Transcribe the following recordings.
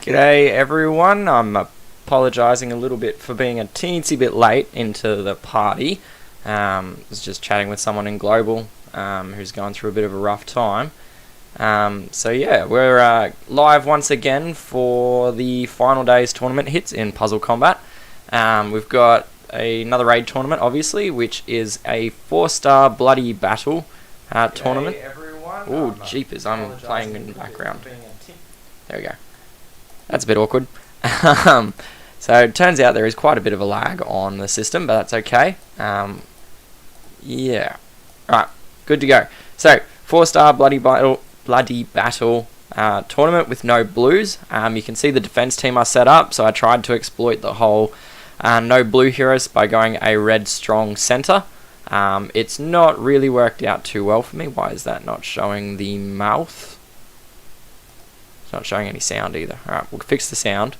G'day everyone, I'm apologising a little bit for being a teensy bit late into the party. Was just chatting with someone in Global who's going through a bit of a rough time. So yeah, we're live once again for the final day's tournament hits in Puzzle Combat. We've got another raid tournament, obviously, which is a 4-star Bloody Battle tournament. Oh, jeepers, I'm playing in the background. There we go. That's a bit awkward. So it turns out there is quite a bit of a lag on the system, but that's okay. Yeah. Right, good to go. So, 4-star Bloody Battle tournament with no blues. You can see the defense team are set up, so I tried to exploit the whole no blue heroes by going a red strong center. It's not really worked out too well for me. Why is that not showing the mouth? It's not showing any sound either. Alright, we'll fix the sound.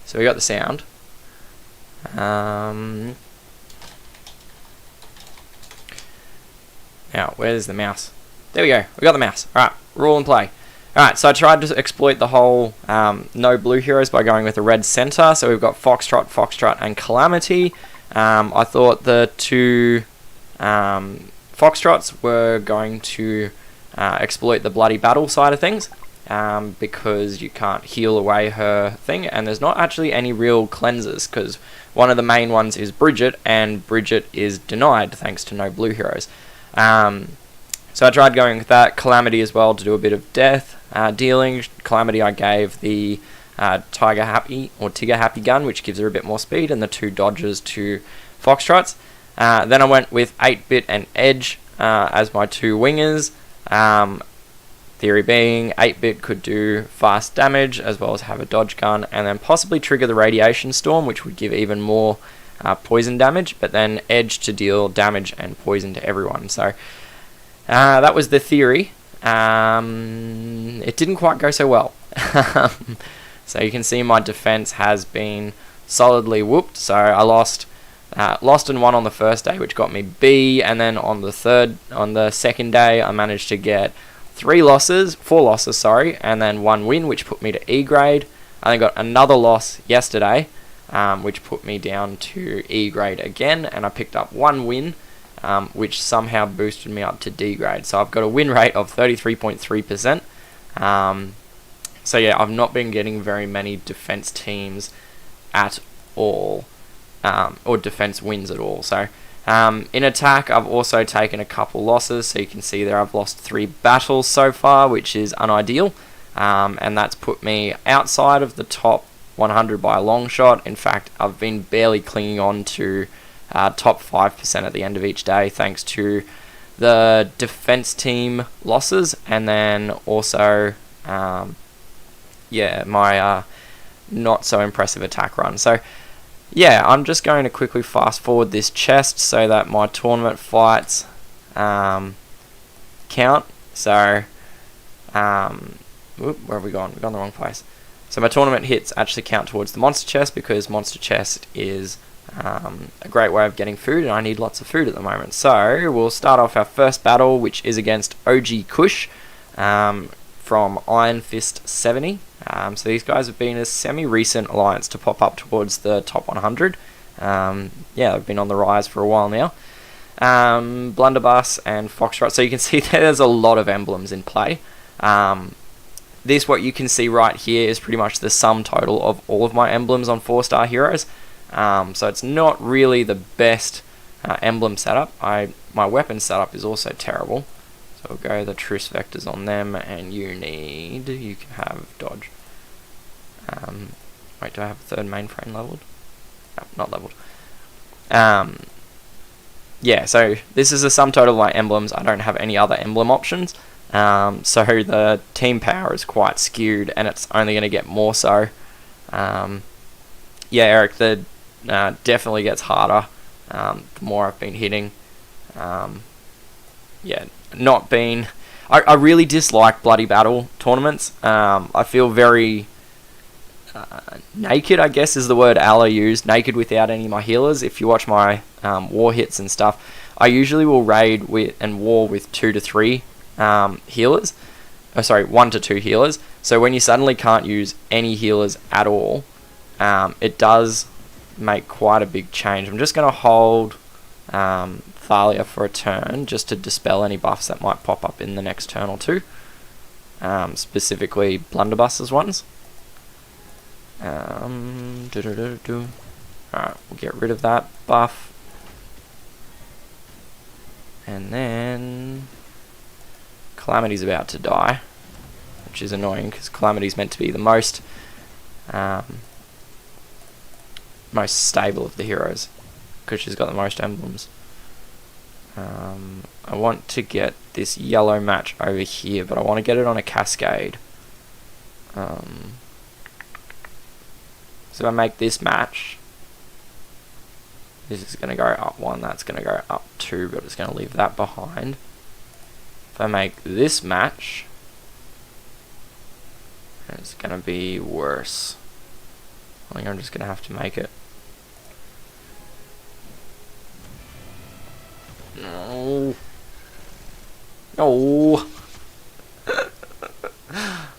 So we got the sound. Now, where's the mouse? There we go. We got the mouse. Alright, rule and play. Alright, so I tried to exploit the whole no blue heroes by going with a red center. So we've got Foxtrot, and Calamity. I thought the two Foxtrots were going to exploit the Bloody Battle side of things. Because you can't heal away her thing, and there's not actually any real cleansers, because one of the main ones is Bridget, and Bridget is denied thanks to no blue heroes. So I tried going with that. Calamity as well to do a bit of death dealing. Calamity I gave the Tigger Happy gun, which gives her a bit more speed, and the 2 dodges to Foxtrots. Then I went with 8-Bit and Edge as my 2 wingers. Theory being 8-Bit could do fast damage as well as have a dodge gun, and then possibly trigger the Radiation Storm, which would give even more poison damage, but then Edge to deal damage and poison to everyone. So that was the theory. It didn't quite go so well. So you can see my defense has been solidly whooped. So I lost and won on the first day, which got me B, and then on the second day I managed to get 4 losses, and then 1 win, which put me to E grade. I then got another loss yesterday, which put me down to E grade again, and I picked up 1 win, which somehow boosted me up to D grade. So I've got a win rate of 33.3%. So yeah, I've not been getting very many defense teams at all, or defense wins at all. So in attack, I've also taken a couple losses, so you can see there I've lost 3 battles so far, which is unideal, and that's put me outside of the top 100 by a long shot. In fact, I've been barely clinging on to top 5% at the end of each day, thanks to the defense team losses, and then also, my not so impressive attack run. So yeah, I'm just going to quickly fast forward this chest so that my tournament fights count. So, where have we gone? We've gone the wrong place. So my tournament hits actually count towards the monster chest, because monster chest is a great way of getting food, and I need lots of food at the moment. So we'll start off our first battle, which is against OG Kush from Iron Fist 70. So these guys have been a semi-recent alliance to pop up towards the top 100. Yeah, they've been on the rise for a while now. Blunderbuss and Foxtrot. So you can see there's a lot of emblems in play. What you can see right here is pretty much the sum total of all of my emblems on 4-star heroes. So it's not really the best emblem setup. My weapon setup is also terrible. So we'll go the truce vectors on them, and you can have dodge. Wait, do I have a 3rd mainframe leveled? No, not leveled. Yeah, so this is the sum total of my emblems. I don't have any other emblem options. So the team power is quite skewed, and it's only going to get more so. Yeah, Eric, the definitely gets harder the more I've been hitting. Yeah, I really dislike Bloody Battle tournaments. I feel very naked, I guess is the word Ala used, naked without any of my healers. If you watch my war hits and stuff, I usually will raid with and war with 2 to 3 healers, oh sorry, 1 to 2 healers. So when you suddenly can't use any healers at all, it does make quite a big change. I'm just going to hold Thalia for a turn just to dispel any buffs that might pop up in the next turn or two, specifically Blunderbuss's ones. Alright, we'll get rid of that buff. And then Calamity's about to die, which is annoying because Calamity's meant to be the most stable of the heroes because she's got the most emblems. I want to get this yellow match over here, but I want to get it on a cascade. So if I make this match, this is going to go up 1, that's going to go up 2, but it's going to leave that behind. If I make this match, it's going to be worse. I think I'm just going to have to make it. No. No.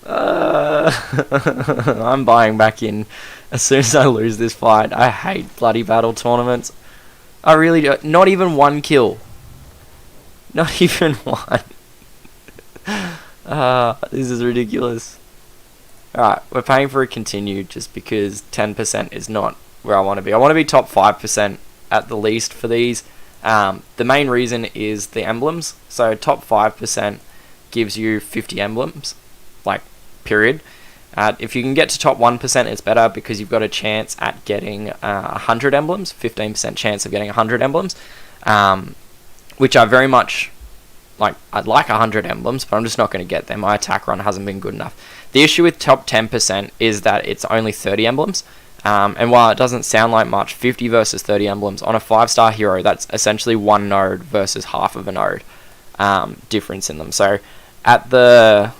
I'm buying back in as soon as I lose this fight. I hate bloody battle tournaments. I really do. Not even 1 kill. Not even 1. This is ridiculous. Alright, we're paying for a continue just because 10% is not where I want to be. I want to be top 5% at the least for these. The main reason is the emblems. So top 5% gives you 50 emblems, like, period. If you can get to top 1%, it's better because you've got a chance at getting 100 emblems, 15% chance of getting 100 emblems, which I very much like. I'd like 100 emblems, but I'm just not going to get them. My attack run hasn't been good enough. The issue with top 10% is that it's only 30 emblems. And while it doesn't sound like much, 50 versus 30 emblems on a 5-star hero, that's essentially 1 node versus half of a node difference in them. So at the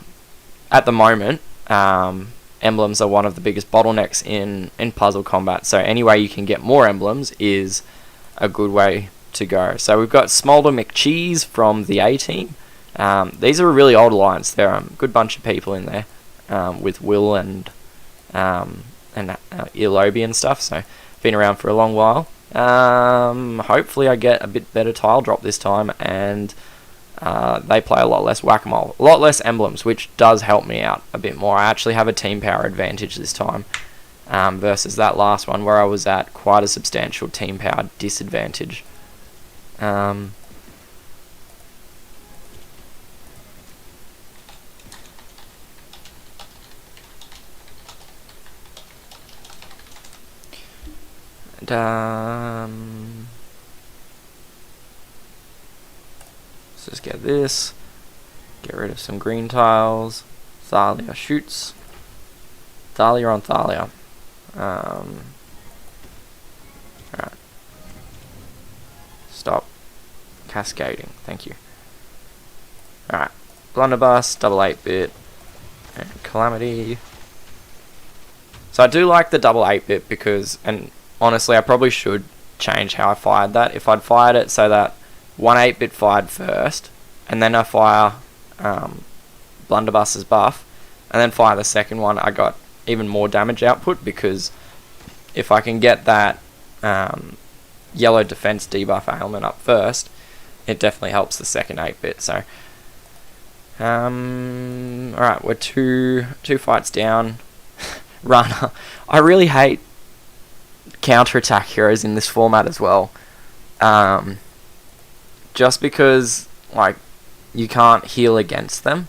moment, emblems are one of the biggest bottlenecks in puzzle combat. So any way you can get more emblems is a good way to go. So we've got Smolder McCheese from the A team. These are a really old alliance. They're a good bunch of people in there with Will and Ilobi and stuff, so been around for a long while. Hopefully I get a bit better tile drop this time, and they play a lot less whack-a-mole, a lot less emblems, which does help me out a bit more. I actually have a team power advantage this time versus that last one where I was at quite a substantial team power disadvantage. And, let's just get this. Get rid of some green tiles. Thalia shoots. Thalia on Thalia. Alright. Stop cascading. Thank you. Alright. Blunderbuss, double 8-bit, and Calamity. So I do like the double 8-bit because, and honestly, I probably should change how I fired that. If I'd fired it so that one 8-bit fired first, and then I fire Blunderbuss's buff, and then fire the second one, I got even more damage output, because if I can get that yellow defense debuff ailment up first, it definitely helps the second 8-bit. So, alright, we're two fights down. Runner. I really hate counter-attack heroes in this format as well. Just because, like, you can't heal against them.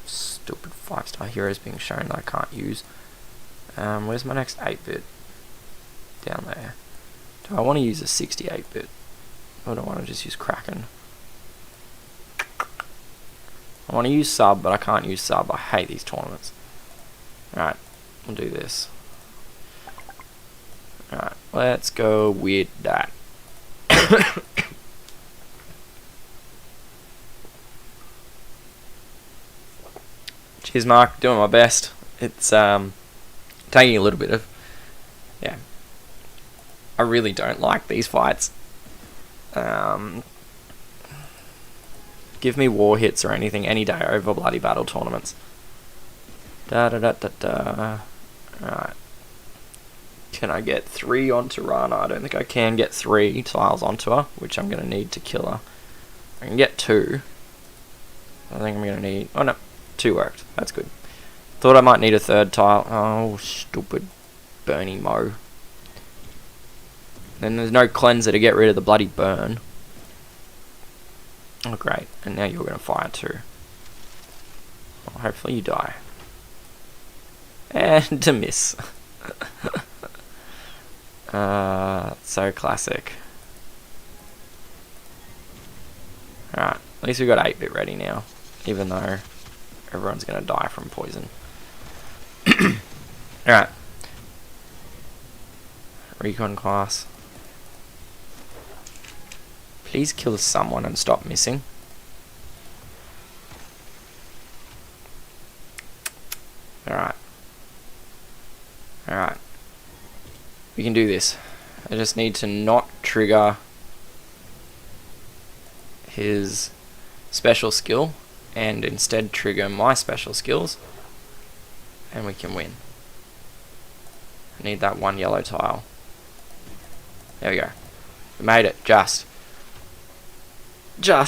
Stupid 5-star heroes being shown that I can't use. Where's my next 8-bit? Down there. Do I want to use a 68-bit? Or do I want to just use Kraken? I want to use sub, but I can't use sub. I hate these tournaments. Alright, we'll do this. Alright, let's go with that. Cheers, Mark. Doing my best. It's taking a little bit of... Yeah. I really don't like these fights. Give me war hits or anything any day over bloody battle tournaments. Alright. Can I get 3 onto Rana? I don't think I can get 3 tiles onto her, which I'm going to need to kill her. I can get 2. I think I'm going to need... Oh no, 2 worked. That's good. Thought I might need a 3rd tile. Oh, stupid Bernie Mo. Then there's no cleanser to get rid of the bloody burn. Oh great, and now you're going to fire too. Well, hopefully you die. And to miss. So classic. Alright, at least we've got 8-bit ready now. Even though everyone's going to die from poison. Alright. Recon class. Please kill someone and stop missing. Alright. Alright. We can do this. I just need to not trigger his special skill and instead trigger my special skills, and we can win. I need that 1 yellow tile. There we go. We made it. Just,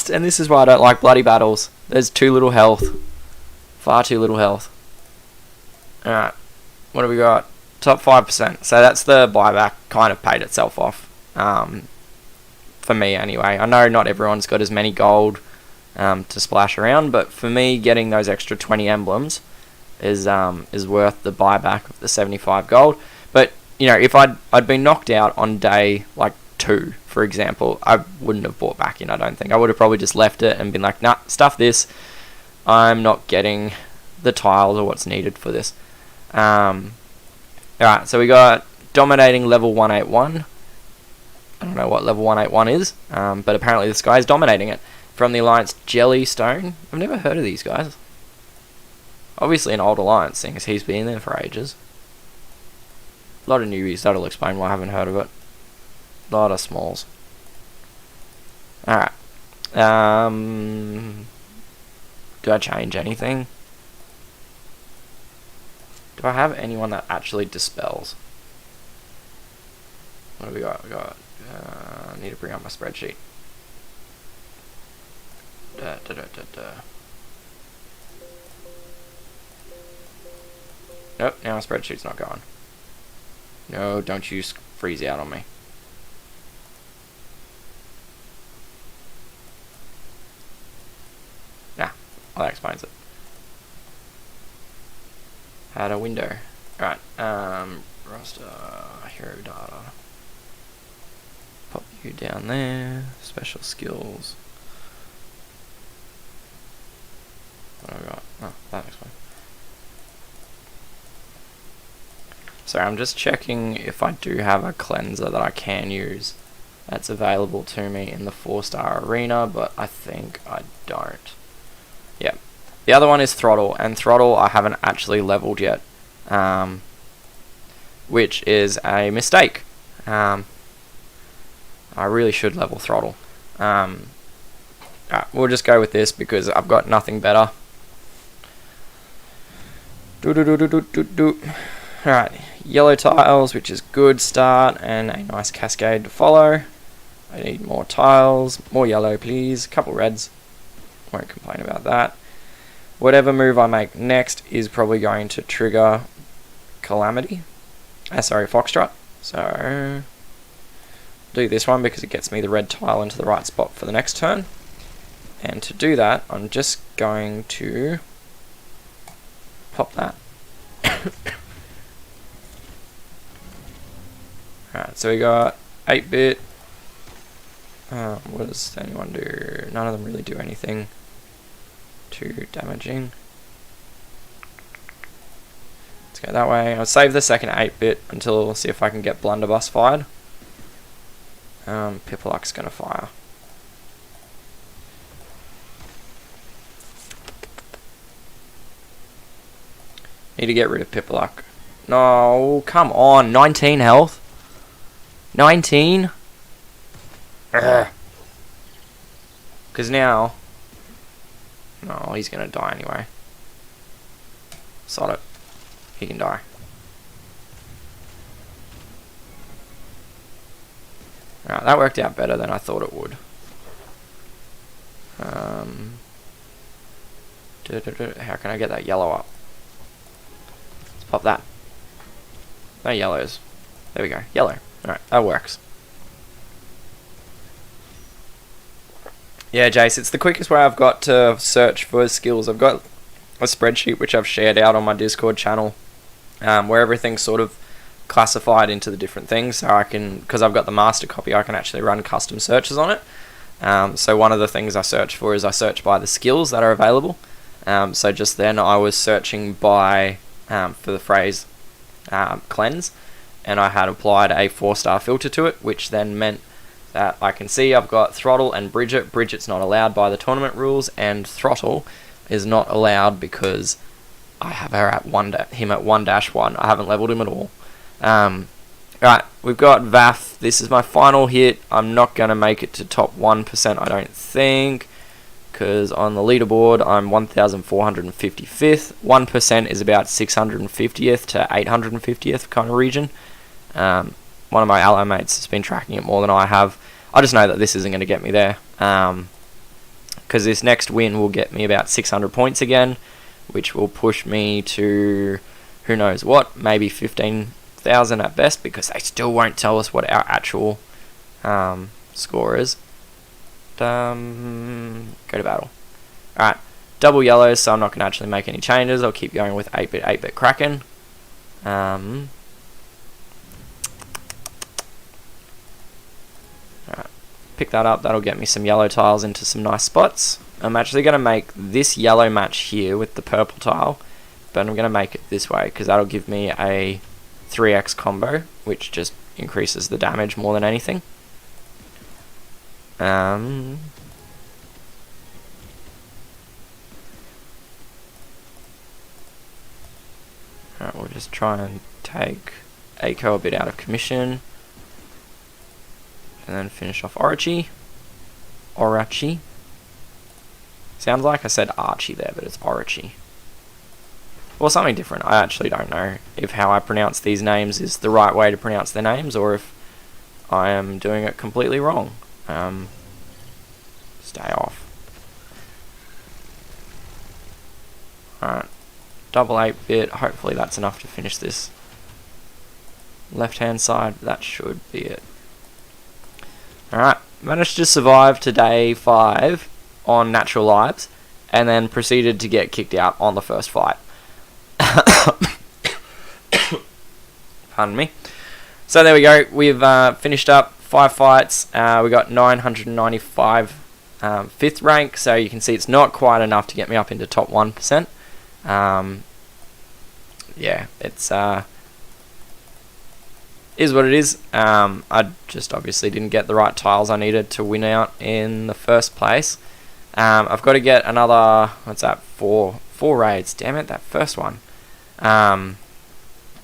and this is why I don't like bloody battles. There's too little health. Far too little health. Alright. What do we got? Top 5%. So that's the buyback. Kind of paid itself off. For me anyway. I know not everyone's got as many gold to splash around, but for me getting those extra 20 emblems is worth the buyback of the 75 gold. But you know, if I'd been knocked out on day like 2, for example, I wouldn't have bought back in. I don't think I would have probably just left it and been like, nah, stuff this. I'm not getting the tiles or what's needed for this. Alright, so we got dominating level 181. I don't know what level 181 is, but apparently this guy is dominating it. From the alliance Jellystone. I've never heard of these guys. Obviously an old alliance, seeing as he's been there for ages. A lot of newbies, that'll explain why I haven't heard of it. A lot of smalls. Alright. Do I change anything? Do I have anyone that actually dispels? What do we got? We got... I need to bring up my spreadsheet. Nope, now my spreadsheet's not going. No, don't you freeze out on me. Nah, well, that explains it. Had a window. Alright, roster, hero data. Pop you down there. Special skills. What have I got? Oh, that explains. Sorry, I'm just checking if I do have a cleanser that I can use that's available to me in the 4-star arena, but I think I don't. Yeah. The other one is Throttle, and Throttle I haven't actually leveled yet, which is a mistake. I really should level Throttle. Alright, we'll just go with this because I've got nothing better. Alright, yellow tiles, which is good start, and a nice cascade to follow. I need more tiles, more yellow please, a couple reds, won't complain about that. Whatever move I make next is probably going to trigger Calamity, Foxtrot, so do this one because it gets me the red tile into the right spot for the next turn. And to do that, I'm just going to pop that. Alright, so we got 8-bit. What does anyone do? None of them really do anything too damaging. Let's go that way. I'll save the second 8-bit until see if I can get Blunderbuss fired. Pipluck's gonna fire. Need to get rid of Pipluck. No, come on. 19 health. 19? Because now No, he's gonna die anyway. Sod it. He can die. Alright, that worked out better than I thought it would. How can I get that yellow up? Let's pop that. No yellows. There we go. Yellow. Alright, that works. Yeah, Jace, it's the quickest way I've got to search for skills. I've got a spreadsheet which I've shared out on my Discord channel, where everything's sort of classified into the different things. So I can, because I've got the master copy, I can actually run custom searches on it. So one of the things I search for is I search by the skills that are available. So just then I was searching by for the phrase cleanse, and I had applied a 4-star filter to it, which then meant that I can see I've got Throttle and Bridget. Bridget's not allowed by the tournament rules, and Throttle is not allowed because I have her at him at 1-1. I haven't leveled him at all. Right, we've got Vath. This is my final hit. I'm not going to make it to top 1%, I don't think, because on the leaderboard I'm 1,455th. 1% is about 650th to 850th kind of region. One of my ally mates has been tracking it more than I have. I just know that this isn't going to get me there, because this next win will get me about 600 points again, which will push me to who knows what, maybe 15,000 at best, because they still won't tell us what our actual score is. Go to battle. Alright, double yellows, so I'm not going to actually make any changes. I'll keep going with 8-bit Kraken. Pick that up. That'll get me some yellow tiles into some nice spots. I'm actually going to make this yellow match here with the purple tile, but I'm going to make it this way because that'll give me a 3x combo, which just increases the damage more than anything. Alright, we'll just try and take Aiko a bit out of commission. And then finish off Orachi. Sounds like I said Archie there, but it's Orachi. Or something different. I actually don't know if how I pronounce these names is the right way to pronounce their names, or if I am doing it completely wrong. Stay off. Alright. Double 8-bit. Hopefully that's enough to finish this left-hand side. That should be it. Alright, managed to survive to day 5 on natural lives, and then proceeded to get kicked out on the first fight. Pardon me. So there we go, we've finished up 5 fights, we got 995 5th rank, so you can see it's not quite enough to get me up into top 1%. Yeah, it's is what it is. I just obviously didn't get the right tiles I needed to win out in the first place. I've got to get another, what's that, four raids. Damn it, that first one. Alright,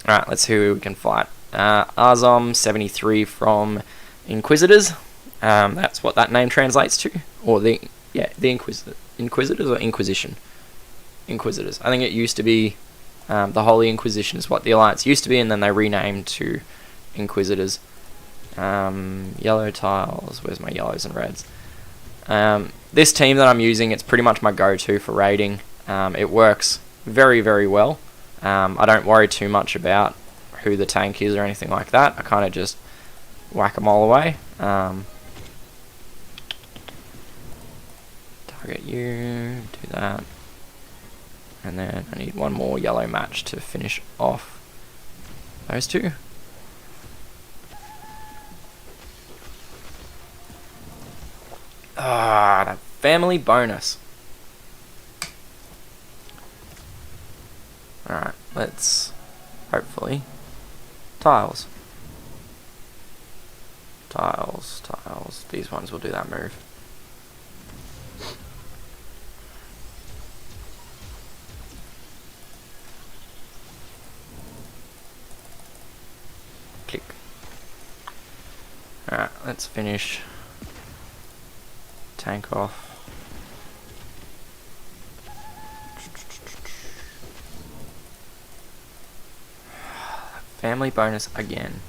let's see who we can fight. Arzom 73 from Inquisitors. That's what that name translates to. Or the Inquisitors or Inquisition? Inquisitors. I think it used to be the Holy Inquisition is what the Alliance used to be, and then they renamed to Inquisitors. Yellow tiles. Where's my yellows and reds? This team that I'm using, it's pretty much my go-to for raiding. It works very, very well. I don't worry too much about who the tank is or anything like that. I kind of just whack them all away. Target you, do that. And then I need one more yellow match to finish off those two. Ah, that family bonus. Alright, let's hopefully tiles. Tiles. These ones will do that move. Click. Alright, let's finish. Tank off. family bonus again.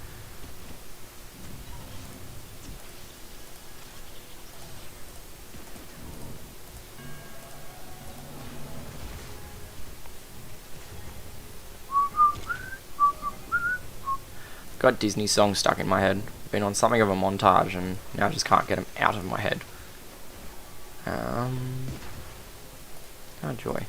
Got Disney songs stuck in my head. Been on something of a montage and now I just can't get them out of my head. Oh joy.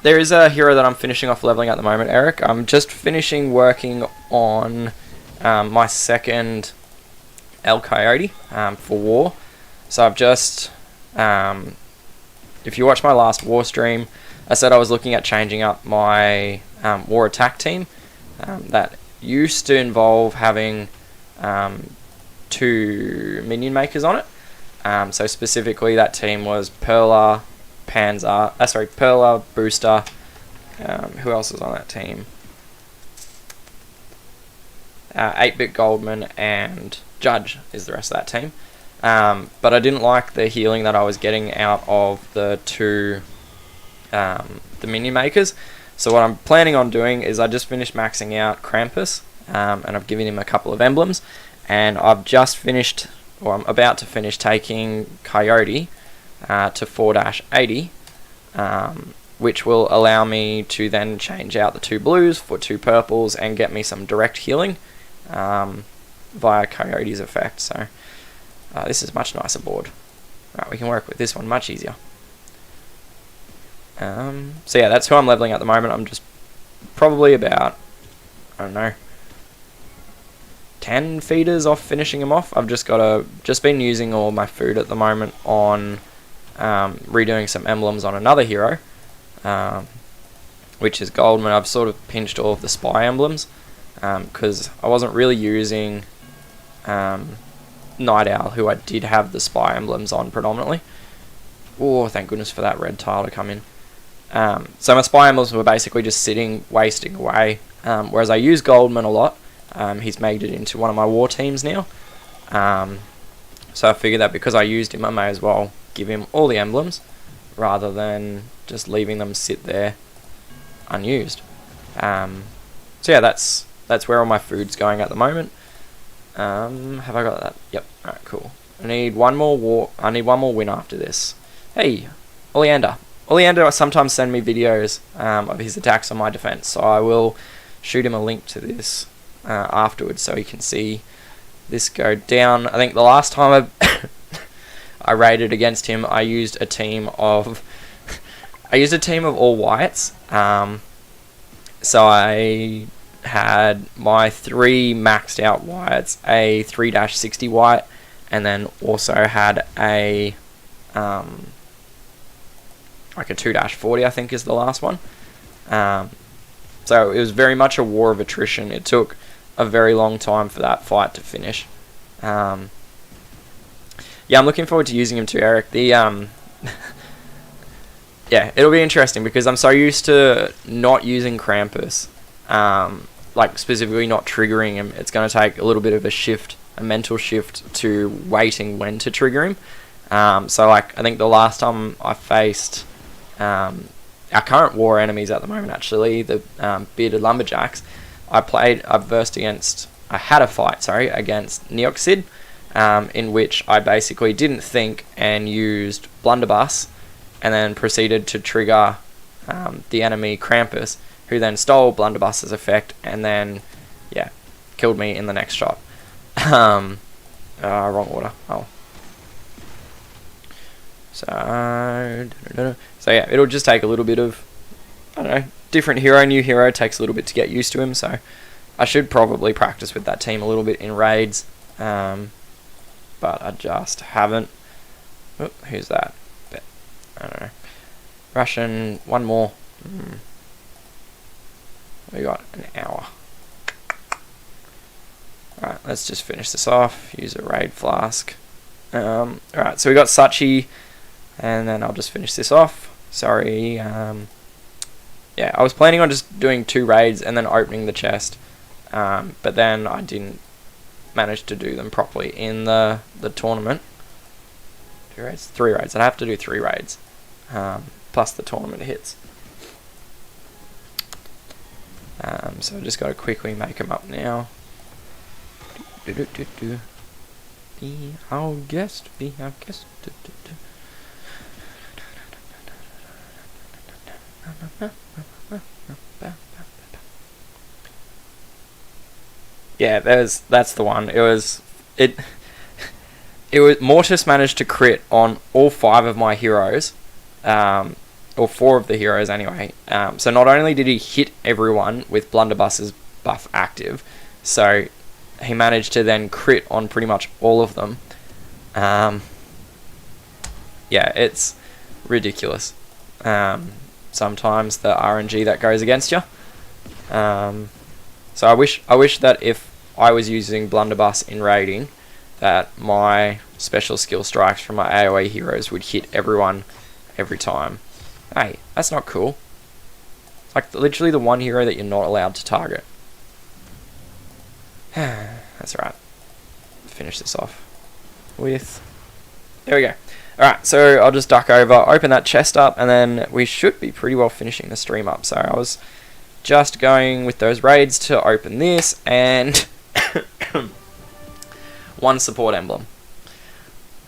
There is a hero that I'm finishing off leveling at the moment, Eric. I'm just finishing working on my second El Coyote for War. So I've just, if you watch my last War stream, I said I was looking at changing up my War attack team. That used to involve having 2 minion makers on it. So specifically that team was Perla, Perla, Booster. Who else is on that team? 8-Bit Goldman and Judge is the rest of that team. But I didn't like the healing that I was getting out of the 2 the minion makers. So what I'm planning on doing is I just finished maxing out Krampus, and I've given him a couple of emblems, and I've just finished, or I'm about to finish taking Coyote to 4-80, which will allow me to then change out the 2 blues for 2 purples and get me some direct healing via Coyote's effect. So this is a much nicer board. Right, we can work with this one much easier. So yeah, that's who I'm leveling at the moment. I'm just probably about, I don't know, 10 feeders off finishing him off. I've just been using all my food at the moment on redoing some emblems on another hero, which is Goldman. I've sort of pinched all of the spy emblems because I wasn't really using Night Owl, who I did have the spy emblems on predominantly. Oh, thank goodness for that red tile to come in. So my spy emblems were basically just sitting, wasting away, whereas I use Goldman a lot. He's made it into one of my war teams now. So I figured that because I used him, I may as well give him all the emblems rather than just leaving them sit there unused. So yeah, that's where all my food's going at the moment. Have I got that? Yep. Alright, cool. I need one more win after this. Hey, Oleander. Oleander sometimes send me videos of his attacks on my defense, so I will shoot him a link to this afterwards so he can see this go down. I think the last time I raided against him, I used a team of all whites. So I had my 3 maxed out whites, a 3-60 white, and then also had a like a 2-40, I think is the last one. So it was very much a war of attrition. It took a very long time for that fight to finish. Yeah, I'm looking forward to using him too, Eric. Yeah, it'll be interesting because I'm so used to not using Krampus, like specifically not triggering him. It's going to take a little bit of a mental shift to waiting when to trigger him. So like I think the last time I faced our current war enemies at the moment, actually, the bearded lumberjacks, I had a fight against Neoxid, in which I basically didn't think and used blunderbuss, and then proceeded to trigger the enemy Krampus, who then stole blunderbuss's effect and then killed me in the next shot. Wrong order. Oh. So yeah, it'll just take a little bit of, I don't know, different hero, new hero, takes a little bit to get used to him, so I should probably practice with that team a little bit in raids, but I just haven't. Oh, who's that? I don't know. Russian, one more. We got an hour. Alright, let's just finish this off. Use a raid flask. Alright, so we got Sachi, and then I'll just finish this off. Sorry. Yeah, I was planning on just doing 2 raids and then opening the chest, but then I didn't managed to do them properly in the tournament. 2 raids? 3 raids. I'd have to do 3 raids. Plus the tournament hits. So I just got to quickly make them up now. Be our guest, be our guest. Yeah, that's the one. It was Mortis managed to crit on all 5 of my heroes, or 4 of the heroes anyway. So not only did he hit everyone with Blunderbuss's buff active, so he managed to then crit on pretty much all of them. Yeah, it's ridiculous. Sometimes the RNG that goes against you. So I wish that if I was using Blunderbuss in raiding, that my special skill strikes from my AoE heroes would hit everyone every time. Hey, that's not cool. Like literally the one hero that you're not allowed to target. That's right. Finish this off with... There we go. Alright, so I'll just duck over, open that chest up, and then we should be pretty well finishing the stream up. So I was just going with those raids to open this, and 1 support emblem.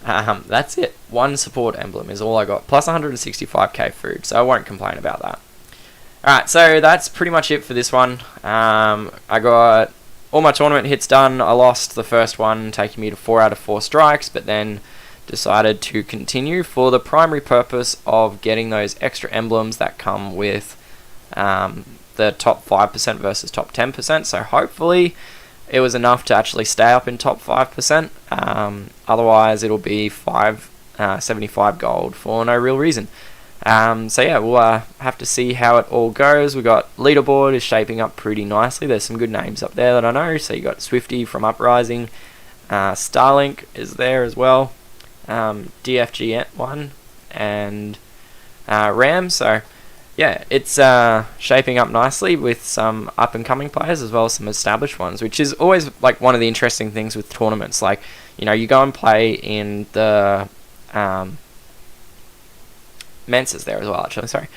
That's it. 1 support emblem is all I got. Plus 165k food, so I won't complain about that. Alright, so that's pretty much it for this one. I got all my tournament hits done. I lost the first one, taking me to 4 out of 4 strikes, but then decided to continue for the primary purpose of getting those extra emblems that come with the top 5% versus top 10%. So hopefully it was enough to actually stay up in top 5%. Otherwise it'll be 75 gold for no real reason. So yeah, we'll have to see how it all goes. We got leaderboard is shaping up pretty nicely. There's some good names up there that I know. So you got Swifty from Uprising, Starlink is there as well, DFG1 and Ram. So yeah, it's shaping up nicely with some up and coming players as well as some established ones, which is always like one of the interesting things with tournaments. Like, you know, you go and play in the Mensa's there as well, actually, sorry.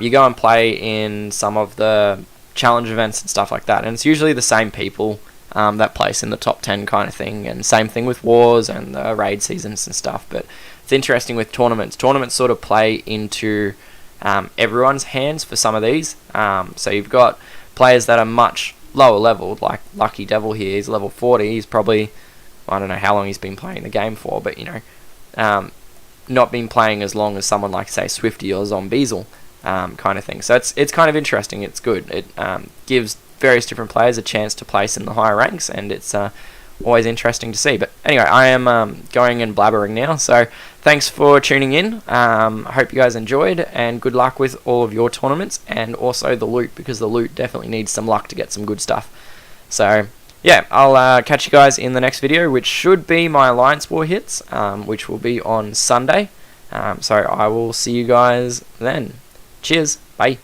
You go and play in some of the challenge events and stuff like that, and it's usually the same people that place in the top 10 kind of thing, and same thing with wars and the raid seasons and stuff. But it's interesting with tournaments. Tournaments sort of play into everyone's hands for some of these. So you've got players that are much lower leveled, like Lucky Devil here, he's level 40, he's probably, I don't know how long he's been playing the game for, but you know, not been playing as long as someone like, say, Swifty or Zombiesel, kind of thing. So it's kind of interesting. It's good. It gives various different players a chance to place in the higher ranks, and it's always interesting to see. But anyway, I am going and blabbering now, so thanks for tuning in. I hope you guys enjoyed, and good luck with all of your tournaments, and also the loot, because the loot definitely needs some luck to get some good stuff. So yeah, I'll catch you guys in the next video, which should be my Alliance War hits, which will be on Sunday. So I will see you guys then. Cheers, bye.